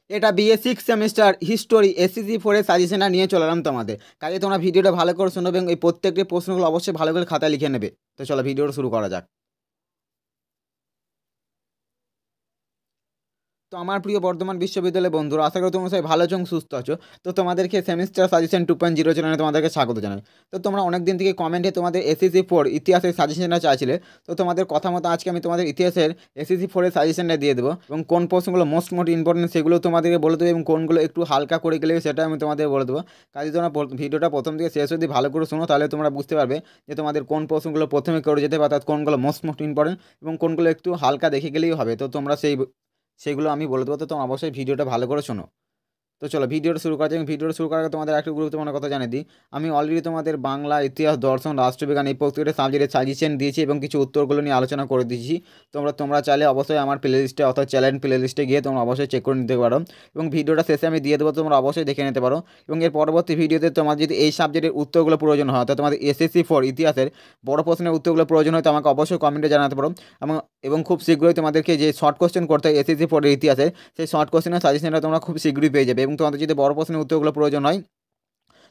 এটা BA six semester history SSC 4 এর সাজেশনটা নিয়ে চলে এলাম তোমাদের কাজে। তোমরা ভিডিওটা ভালো করে শোনো এবং এই প্রত্যেকটি প্রশ্নগুলো অবশ্যই ভালো করে খাতায় লিখে নেবে। তো চলো ভিডিওটা শুরু করা যাক। তো আমার প্রিয় বর্ধমান বিশ্ববিদ্যালয়ের বন্ধুরা, আশা করি তোমরা সবাই ভালো আছো এবং সুস্থ আছো। তো তোমাদেরকে সেমিস্টার সাজেশন 2.0 চ্যানেলে তোমাদেরকে স্বাগত জানাই। তো তোমরা অনেক দিন থেকে কমেন্টে তোমাদের এসএসসি 4 ইতিহাসের সাজেশনটা চাইছিলে। তো তোমাদের কথা মতো আজকে আমি তোমাদের ইতিহাসের এসএসসি 4 এর সাজেশনটা দিয়ে দেবো এবং কোন প্রশ্নগুলো মোস্ট ইম্পর্টেন্ট সেগুলো তোমাদেরকে বলে দেবো এবং কোনগুলো একটু হালকা করে গেলে সেটা আমি তোমাদের বলে দেবো। কাজে তোমরা ভিডিওটা প্রথম থেকে শেষ অবধি ভালো করে শোনো, তাহলে তোমরা বুঝতে পারবে যে তোমাদের কোন প্রশ্নগুলো প্রথমে করে যেতে হবে, অর্থাৎ কোনগুলো মোস্ট ইম্পর্টেন্ট এবং কোনগুলো একটু হালকা দেখে গেলেই হবে। তো তোমরা সেগুলো আমি বলে দেবো। তো তোমরা অবশ্যই ভিডিওটা ভালো করে শোনো। তো চলো ভিডিওটা শুরু করা যাক। ভিডিওটা শুরু করার আগে তোমাদের একটা গুরুত্বপূর্ণ কথা জানিয়ে দিই। আমি অলরেডি তোমাদের বাংলা, ইতিহাস, দর্শন, রাষ্ট্রবিজ্ঞান এই প্রত্যেকটা সাবজেক্টের সাজেশন দিয়েছি এবং কিছু উত্তরগুলো নিয়ে আলোচনা করে দিয়েছি। তোমরা চাইলে অবশ্যই আমার প্লে লিস্টে অর্থাৎ চ্যানেল প্লে লিস্টে গিয়ে তোমরা অবশ্যই চেক করে নিতে পারো এবং ভিডিওটা শেষে আমি দিয়ে দেবো, তোমরা অবশ্যই দেখে নিতে পারো। এবং এর পরবর্তী ভিডিওতে তোমার যদি এই সাবজেক্টের উত্তরগুলো প্রয়োজন হয়, অর্থাৎ তোমাদের এসএসসি 4 ইতিহাসের বড় প্রশ্নের উত্তরগুলো প্রয়োজন হয়, তো আমাকে অবশ্যই কমেন্টে জানাতে পারো। এবং খুব শীঘ্রই তোমাদেরকে যে শর্ট কোশ্চেন করতে হয় এসএসসি 4 ইতিহাসের, সেই শর্ট কোশ্চেনের সাজেশনটা তোমরা খুব শীঘ্রই পেয়ে যাবে। এবং তোমাদের যদি বড় প্রশ্নের উত্তরগুলো প্রয়োজন হয়,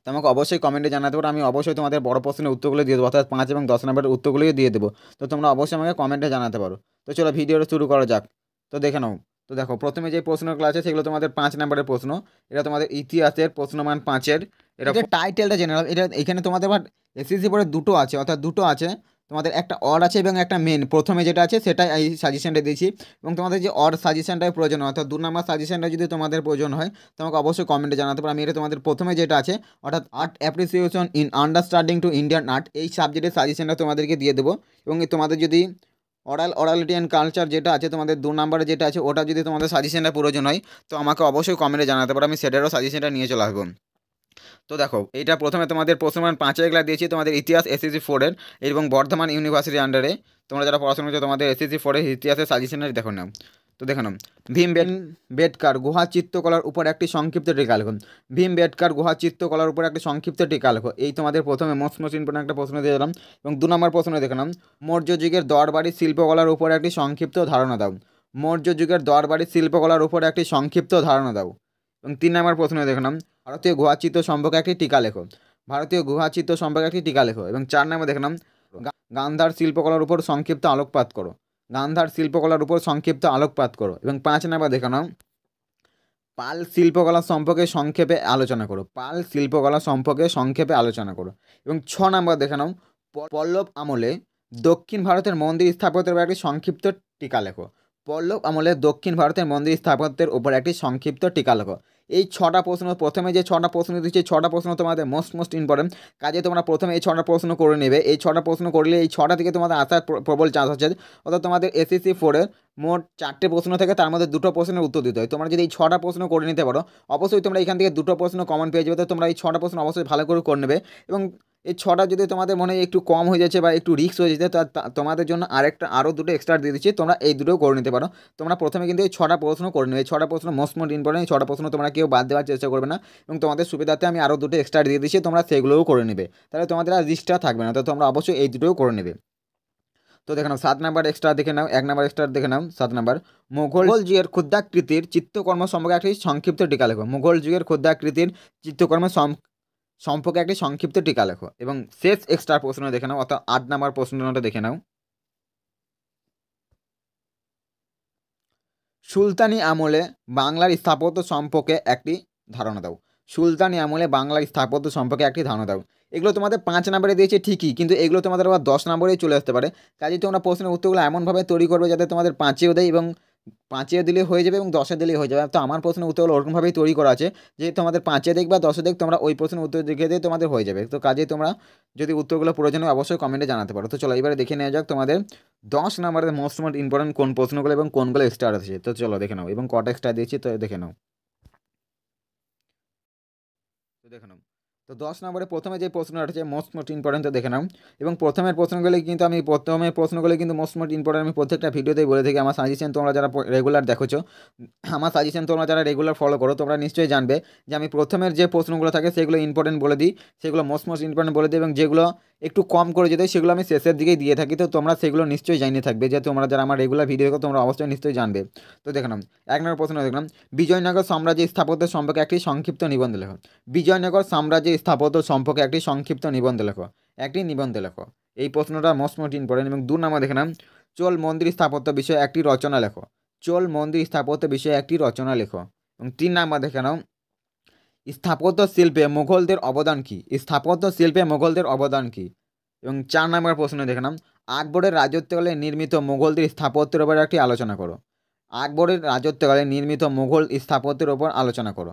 তো আমাকে অবশ্যই কমেন্টে জানাতে পারো। আমি অবশ্যই তোমাদের বড় প্রশ্নের উত্তরগুলো দিয়ে দেবো, অর্থাৎ 5 এবং 10 নম্বরের উত্তরগুলোই দিয়ে দেবো। তো তোমরা অবশ্যই আমাকে কমেন্টে জানাতে পারো। তো চলো ভিডিওটা শুরু করা যাক। তো দেখে নাও। তো দেখো, প্রথমে যে প্রশ্নগুলো আছে সেগুলো তোমাদের 5 নম্বরের প্রশ্ন। এটা তোমাদের ইতিহাসের প্রশ্নমান 5-এর। এটা টাইটেলটা জেনারেল। এটা এখানে তোমাদের এসএসসি পরে দুটো আছে, অর্থাৎ দুটো আছে। তোমাদের একটা অড আছে এবং একটা মেন। প্রথমে যেটা আছে সেটাই এই সাজেশনটা দিয়েছি এবং তোমাদের যে অড সাজেশনটাই প্রয়োজন হয়, অর্থাৎ 2 নম্বর সাজেশনটা যদি তোমাদের প্রয়োজন হয়, তোমাকে অবশ্যই কমেন্টে জানাতে পারো। আমি এটা তোমাদের প্রথমে যেটা আছে, অর্থাৎ art appreciation in understanding to Indian art, এই সাবজেক্টের সাজেশনটা তোমাদেরকে দিয়ে দেবো। এবং তোমাদের যদি অরালিটি অ্যান্ড কালচার যেটা আছে, তোমাদের 2 নম্বরে যেটা আছে, ওটা যদি তোমাদের সাজেশনটা প্রয়োজন হয়, তো আমাকে অবশ্যই কমেন্টে জানাতে পারো। আমি সেটারও সাজেশনটা নিয়ে চলে আসবো। তো দেখো, এইটা প্রথমে তোমাদের প্রশ্নমান 5-এর এগুলা দিয়েছি তোমাদের ইতিহাস এসএসসি 4-এর এবং বর্ধমান ইউনিভার্সিটির আন্ডারে। তোমরা যারা পড়াশোনা করছো তোমাদের এসএসসি 4-এর ইতিহাসের সাজেশনটা দেখো নাও। তো দেখে নাও, ভীমবেটকার গুহা চিত্রকলার উপর একটি সংক্ষিপ্ত টিকা লেখো। ভীমবেটকার গুহা চিত্রকলার উপর একটি সংক্ষিপ্ত টিকা লেখো। এই তোমাদের প্রথমে মোস্ট ইম্পর্টেন্ট একটা প্রশ্ন দিয়ে দিলাম। এবং 2 নম্বর প্রশ্ন দেখে নাও, মৌর্য যুগের দরবারি শিল্পকলার উপর একটি সংক্ষিপ্ত ধারণা দাও। মৌর্য যুগের দরবারি শিল্পকলার উপর একটি সংক্ষিপ্ত ধারণা দাও। এবং 3 নম্বর প্রশ্ন দেখে নাও, ভারতীয় গুহাচিত্র সম্পর্কে একটি টিকা লেখো। ভারতীয় গুহাচিত্র সম্পর্কে একটি টিকা লেখো। এবং 4 নম্বর দেখলাম, গান্ধার শিল্পকলার উপর সংক্ষিপ্ত আলোকপাত করো। গান্ধার শিল্পকলার উপর সংক্ষিপ্ত আলোকপাত করো। এবং 5 নম্বর দেখে নাও, পাল শিল্পকলা সম্পর্কে সংক্ষেপে আলোচনা করো। পাল শিল্পকলা সম্পর্কে সংক্ষেপে আলোচনা করো। এবং 6 নম্বর দেখে নাও, পল্লব আমলে দক্ষিণ ভারতের মন্দির স্থাপত্যের উপর একটি সংক্ষিপ্ত টিকা লেখো। পল্লব আমলে দক্ষিণ ভারতের মন্দির স্থাপত্যের উপর একটি সংক্ষিপ্ত টিকা লেখো। এই 6টা প্রশ্ন, প্রথমে যে 6টা প্রশ্ন দিচ্ছি, 6টা প্রশ্ন তোমাদের মোস্ট ইম্পর্টেন্ট। কাজে তোমরা প্রথমে এই 6টা প্রশ্ন করে নেবে। এই 6টা প্রশ্ন করলে এই 6টা থেকে তোমাদের আসার প্রবল চান্স আছে। অর্থাৎ তোমাদের এসএসসি 4-এর মোট 4টে প্রশ্ন থেকে তার মধ্যে 2টো প্রশ্নের উত্তর দিতে হয়। তোমরা যদি এই 6টা প্রশ্ন করে নিতে পারো, অবশ্যই তোমরা এখান থেকে 2টো প্রশ্ন কমন পেয়ে যাবে। তো তোমরা এই 6টা প্রশ্ন অবশ্যই ভালো করে নেবে। এবং এই 6টা যদি তোমাদের মনে হয় একটু কম হয়ে যাচ্ছে বা একটু রিস্ক হয়ে যাচ্ছে, তোমাদের জন্য আরও 2টো এক্সট্রা দিয়ে দিচ্ছি, তোমরা এই দুটোও করে নিতে পারো। তোমরা প্রথমে কিন্তু এই 6টা প্রশ্ন করে নেবে। এই 6টা প্রশ্ন মোস্ট ইম্পর্টেন্ট। এই 6টা প্রশ্ন তোমরা কেউ বাদ দেওয়ার চেষ্টা করবে না। এবং তোমাদের সুবিধাতে আমি আরও 2টো এক্সট্রা দিয়ে দিচ্ছি, তোমরা সেগুলোও করে নেবে। তাহলে তোমাদের আর রিস্কটা থাকবে না। তো তোমরা অবশ্যই এই দুটোও করে নেবে। তো দেখে নাও 7 নাম্বার এক্সট্রা দেখে নাও, 1 নাম্বার এক্সট্রা দেখে নাও। 7 নাম্বার, মুঘল যুগের ক্ষুদ্রাকৃতির চিত্রকর্ম সম্পর্কে একটি সংক্ষিপ্ত টিকা লেখো। মুঘল যুগের ক্ষুদ্রাকৃতির চিত্রকর্ম সম্পর্কে একটি সংক্ষিপ্ত টিকা লেখো। এবং শেষ এক্সট্রা প্রশ্ন দেখে নাও, অর্থাৎ 8 নাম্বার প্রশ্নটা দেখে নাও, সুলতানি আমলে বাংলার স্থাপত্য সম্পর্কে একটি ধারণা দাও। সুলতানি আমলে বাংলার স্থাপত্য সম্পর্কে একটি ধারণা দাও। এগুলো তোমাদের 5 নম্বরে দিয়েছে ঠিকই, কিন্তু এগুলো তোমাদের আবার 10 নম্বরেই চলে আসতে পারে। কাজেই তোমরা প্রশ্নের উত্তরগুলো এমনভাবে তৈরি করবে যাতে তোমাদের 5-এও দেয় এবং 5-এ দিলে হয়ে যাবে এবং 10-এ দিলেই হয়ে যাবে। তো আমার প্রশ্নের উত্তরগুলো ওরকমভাবেই তৈরি করা আছে যে তোমাদের 5-এ দেখ বা 10-এ দেখ, তোমরা ওই প্রশ্নের উত্তর দেখে দিয়ে তোমাদের হয়ে যাবে। তো কাজেই তোমরা যদি উত্তরগুলো প্রয়োজন হয় অবশ্যই কমেন্টে জানাতে পারো। তো চলো এবারে দেখে নেওয়া যাক তোমাদের 10 নম্বরের মোস্ট ইম্পর্টেন্ট কোন প্রশ্নগুলো এবং কোনগুলো এক্সট্রা আছে। তো চলো দেখে নাও এবং কটা এক্সট্রা দিয়েছি তো দেখে নাও। তো দেখে নাও, তো 10 নম্বরে প্রথমে যে প্রশ্নটা আছে মোস্ট ইম্পর্টেন্ট দেখে নাও। এবং প্রথমের প্রশ্নগুলি কিন্তু মোস্ট ইম্পর্টেন্ট আমি প্রত্যেকটা ভিডিওতেই বলে থাকি। আমার সাজেশন তোমরা যারা রেগুলার দেখোছো, আমার সাজেশন তোমরা যারা রেগুলার ফলো করো, তোমরা নিশ্চয়ই জানবে যে আমি প্রথমের যে প্রশ্নগুলো থাকে সেগুলো ইম্পর্টেন্ট বলে দিই, সেগুলো মোস্ট ইম্পর্টেন্ট বলে দিই, এবং যেগুলো একটু কম করে যেতে সেগুলো আমি শেষের দিকেই দিয়ে থাকি। তো তোমরা সেগুলো নিশ্চয়ই জানিয়ে থাকবে, যে তোমরা যারা আমার রেগুলার ভিডিও দেখো তোমরা অবশ্যই নিশ্চয়ই জানবে। তো দেখে নাও 1 নম্বর প্রশ্ন দেখলাম, বিজয়নগর সাম্রাজ্যের স্থাপত্য সম্পর্কে একটি সংক্ষিপ্ত নিবন্ধ লেখো। বিজয়নগর সাম্রাজ্যের স্থাপত্য সম্পর্কে একটি সংক্ষিপ্ত নিবন্ধ লেখো। একটি নিবন্ধ লেখো। এই প্রশ্নটা মোস্ট ইম্পর্টেন্ট। এবং 2 নম্বর দেখে নাও, চোল মন্দির স্থাপত্য বিষয়ে একটি রচনা লেখো। চোল মন্দির স্থাপত্য বিষয়ে একটি রচনা লেখো। এবং 3 নম্বর দেখে নাও, স্থাপত্য শিল্পে মুঘলদের অবদান কী। স্থাপত্য শিল্পে মুঘলদের অবদান কী। এবং 4 নম্বর প্রশ্ন দেখে নাও, আকবরের রাজত্বকালে নির্মিত মুঘলদের স্থাপত্যের উপর একটি আলোচনা করো। আকবরের রাজত্বকালে নির্মিত মুঘল স্থাপত্যের উপর আলোচনা করো।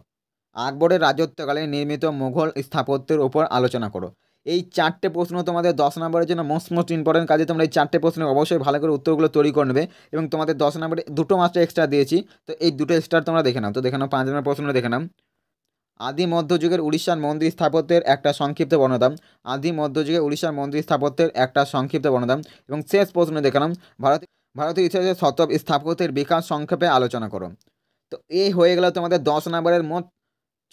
আকবরের রাজত্বকালে নির্মিত মুঘল স্থাপত্যের উপর আলোচনা করো। এই 4টে প্রশ্ন তোমাদের 10 নম্বরের জন্য মোস্ট ইম্পর্টেন্ট। কাজে তোমরা এই 4টে প্রশ্নের অবশ্যই ভালো করে উত্তরগুলো তৈরি করে নেবে। এবং তোমাদের 10 নম্বরে 2টো মাত্র এক্সট্রা দিয়েছি, তো এই 2টো এক্সট্রা তোমরা দেখে নাও। তো দেখে নাও 5 নম্বর প্রশ্ন দেখে নাও, আদি মধ্যযুগের উড়িষ্যার মন্দির স্থাপত্যের একটা সংক্ষিপ্ত বর্ণনা। আদি মধ্যযুগের উড়িষ্যার মন্দির স্থাপত্যের একটা সংক্ষিপ্ত বর্ণনা। এবং শেষ প্রশ্ন দেখালাম, ভারতীয় ইতিহাসের শতব স্থাপত্যের বিকাশ সংক্ষেপে আলোচনা করো। তো এই হয়ে গেল তোমাদের 10 নম্বরের মোট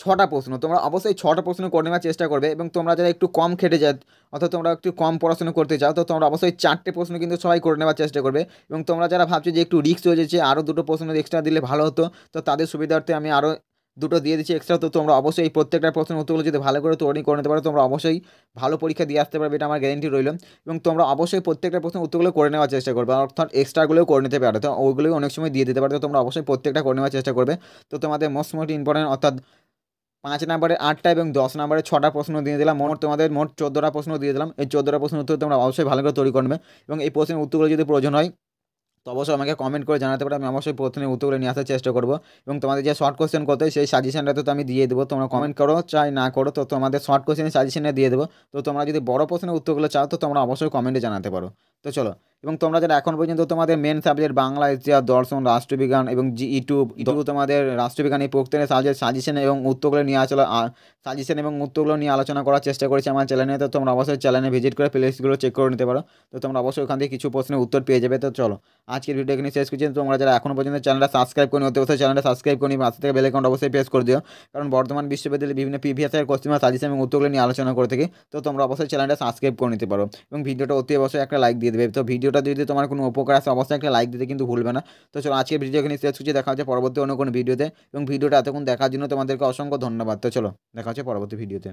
6টা প্রশ্ন। তোমরা অবশ্যই 6টা প্রশ্ন করে নেওয়ার চেষ্টা করবে। এবং তোমরা যারা একটু কম খেটে যায়, অর্থাৎ তোমরা একটু কম পড়াশোনা করতে চাও, তো তোমরা অবশ্যই 4টে প্রশ্ন কিন্তু সবাই করে নেওয়ার চেষ্টা করবে। এবং তোমরা যারা ভাবছো যে একটু রিস্ক হয়ে যাচ্ছে, আরও 2টো প্রশ্ন এক্সট্রা দিলে ভালো হতো, তো তাদের সুবিধার্থে আমি আরও 2টো দিয়ে দিচ্ছি এক্সট্রা। তো তোমরা অবশ্যই এই প্রত্যেকটা প্রশ্নের উত্তরগুলো যদি ভালো করে তৈরি করে নিতে পারো, তোমরা অবশ্যই ভালো পরীক্ষা দিয়ে আসতে পারবে, এটা আমার গ্যারেন্টি রইল। এবং তোমরা অবশ্যই প্রত্যেকটা প্রশ্নের উত্তরগুলো করে নেওয়ার চেষ্টা করবে, অর্থাৎ এক্সট্রাগুলোও করে নিতে পারো, তো ওইগুলোই অনেক সময় দিয়ে দিতে পারো। তো তোমরা অবশ্যই প্রত্যেকটা করে নেওয়ার চেষ্টা করবে। তো তোমাদের মোস্ট ইম্পর্টেন্ট, অর্থাৎ 5 নম্বরে 8টা এবং 10 নম্বরে 6টা প্রশ্ন দিয়ে দিলাম। তোমাদের মোট 14টা প্রশ্ন দিয়ে দিলাম। এই 14টা প্রশ্নের উত্তর তোমরা অবশ্যই ভালো করে তৈরি করবে। এবং এই প্রশ্নের উত্তরগুলো যদি প্রয়োজন হয়, তো অবশ্যই আমাকে কমেন্ট করে জানাতে পারো, আমি অবশ্যই প্রথমে উত্তরগুলো নিয়ে আসার চেষ্টা করবো। এবং তোমাদের যে শর্ট কোশ্চেন করতে হয় সেই সাজেশনটা তো আমি দিয়ে দেবো, তোমরা কমেন্ট করো চাই না করো, তো তোমাদের শর্ট কোশ্চেনের সাজেশনে দিয়ে দেবো। তো তোমরা যদি বড় প্রশ্নের উত্তরগুলো চাও, তো তোমরা অবশ্যই কমেন্টে জানাতে পারো। তো চলো, এবং তোমরা যারা এখন পর্যন্ত তোমাদের মেন সাবজেক্ট বাংলা, ইতিহাস, দর্শন, রাষ্ট্রবিজ্ঞান এবং ইউটিউব তোমাদের রাষ্ট্রবিজ্ঞান এই প্রত্যেকের সাজেশন এবং উত্তরগুলো নিয়ে আলোচনা করার চেষ্টা করেছি আমার চ্যানেলে। তো তোমরা অবশ্যই চ্যানেলে ভিজিট করে প্লেলিস্টগুলো চেক করে নিতে পারো। তো তোমরা অবশ্যই ওখান থেকে কিছু প্রশ্নের উত্তর পেয়ে যাবে। তো চলো, আজকের ভিডিও এখানে শেষ করছি। তোমরা যারা এখনো পর্যন্ত চ্যানেলটা সাবস্ক্রাইব করে নিতে, অবশ্যই চ্যানেলটা সাবস্ক্রাইব করে পাশে থেকে বেল আইকনটা অবশ্যই প্রেস করে দিও, কারণ বর্তমান বিশ্ববিদ্যালয়ে বিভিন্ন প্রিভিয়াস ইয়ার কোশ্চেন সাজেশন এবং উত্তরগুলো নিয়ে আলোচনা করে থাকি। তো তোমরা অবশ্যই চ্যানেলটা সাবস্ক্রাইব করে নিতে পারো এবং ভিডিওটা অতি অবশ্যই একটা লাইক দিয়ে দেবে। তো ভিডিওটা যদি তোমার কোনো উপকার আসে, অবশ্যই একটা লাইক দিতে কিন্তু ভুলবে না। তো চলো, আজকের ভিডিও এখানে শেষ করছি। দেখা হচ্ছে পরবর্তী অন্য কোনো ভিডিওতে। এবং ভিডিওটা এতক্ষণ দেখার জন্য তোমাদেরকে অসংখ্য ধন্যবাদ। তো চলো, দেখা হচ্ছে পরবর্তী ভিডিওতে।